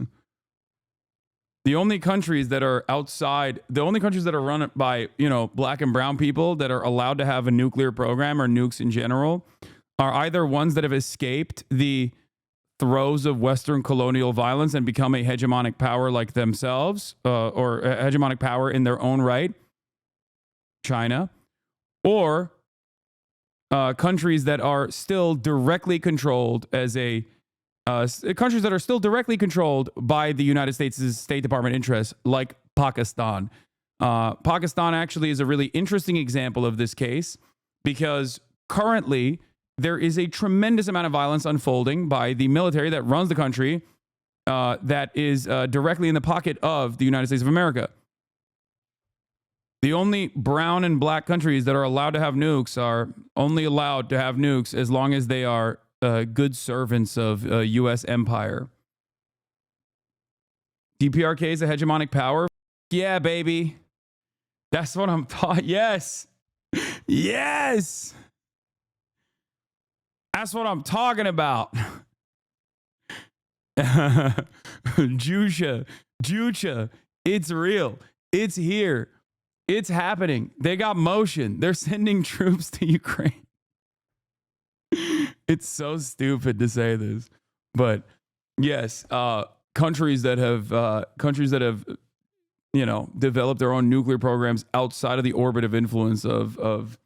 The only countries that are outside, the only countries that are run by, black and brown people that are allowed to have a nuclear program or nukes in general are either ones that have escaped the throes of Western colonial violence and become a hegemonic power like themselves, or a hegemonic power in their own right, China, or countries that are still directly controlled countries that are still directly controlled by the United States' State Department interests, like Pakistan. Pakistan actually is a really interesting example of this case because currently there is a tremendous amount of violence unfolding by the military that runs the country that is directly in the pocket of the United States of America. The only brown and black countries that are allowed to have nukes are only allowed to have nukes as long as they are good servants of U.S. empire. DPRK is a hegemonic power? Yeah, baby. That's what I'm taught. Yes. Yes. That's what I'm talking about. Jucha, it's real. It's here. It's happening. They got motion. They're sending troops to Ukraine. It's so stupid to say this, but yes, countries that have developed their own nuclear programs outside of the orbit of influence of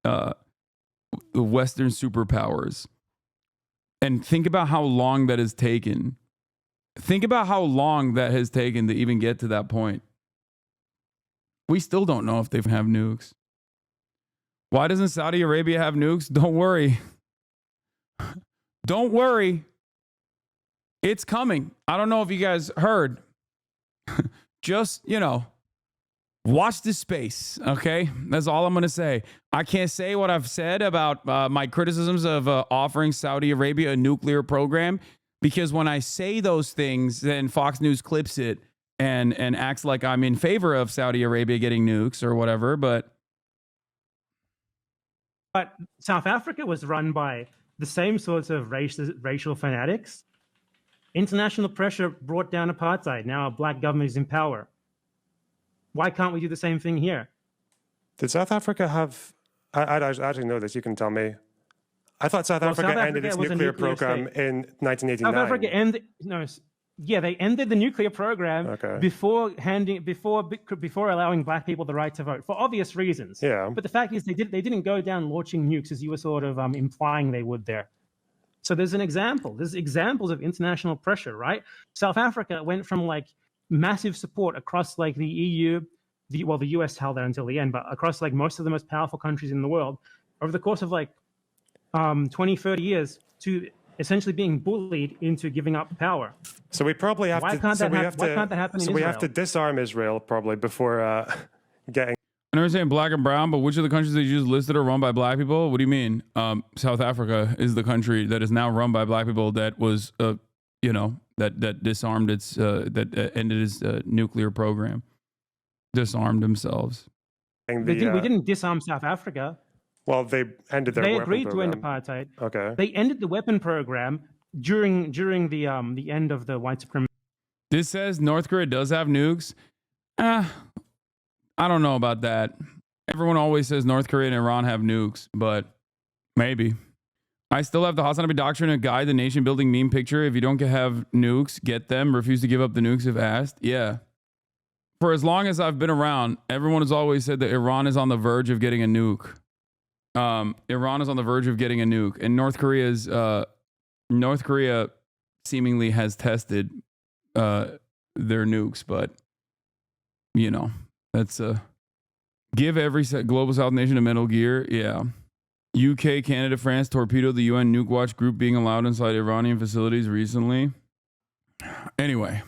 the Western superpowers. And think about how long that has taken. Think about how long that has taken to even get to that point. We still don't know if they have nukes. Why doesn't Saudi Arabia have nukes? Don't worry. Don't worry. It's coming. I don't know if you guys heard. Just, watch this space, okay? That's all I'm going to say. I can't say what I've said about my criticisms of offering Saudi Arabia a nuclear program, because when I say those things, then Fox News clips it and acts like I'm in favor of Saudi Arabia getting nukes or whatever, but South Africa was run by the same sorts of racial fanatics. International pressure brought down apartheid. Now a black government is in power. Why can't we do the same thing here? Did South Africa have... I actually know this. You can tell me. I thought South Africa ended its nuclear program in 1989. South Africa ended... No, Yeah, they ended the nuclear program before allowing black people the right to vote for obvious reasons. Yeah. But the fact is, they didn't go down launching nukes as you were sort of implying they would there. So there's an example. There's examples of international pressure, right? South Africa went from like massive support across like the EU, the US held that until the end, but across like most of the most powerful countries in the world over the course of like 20, 30 years to essentially being bullied into giving up power. So we probably have why to. Can't so that we hap- have why to. can't that happen So in we Israel? have to disarm Israel probably before getting. I understand black and brown, but which of the countries that you just listed are run by black people? What do you mean? South Africa is the country that is now run by black people that was, that disarmed its, that ended its nuclear program, disarmed themselves. We didn't disarm South Africa. Well, they ended their. They weapon agreed program. to end apartheid. Okay. They ended the weapon program during the end of the white supremacy. This says North Korea does have nukes. I don't know about that. Everyone always says North Korea and Iran have nukes, but maybe. I still have the Hasanabi doctrine to guide the nation building meme picture. If you don't have nukes, get them. Refuse to give up the nukes if asked. Yeah. For as long as I've been around, everyone has always said that Iran is on the verge of getting a nuke. Iran is on the verge of getting a nuke, and North Korea seemingly has tested their nukes, but that's give every global South nation a Metal Gear. Yeah. UK, Canada, France torpedoed the UN nuke watch group being allowed inside Iranian facilities recently. Anyway.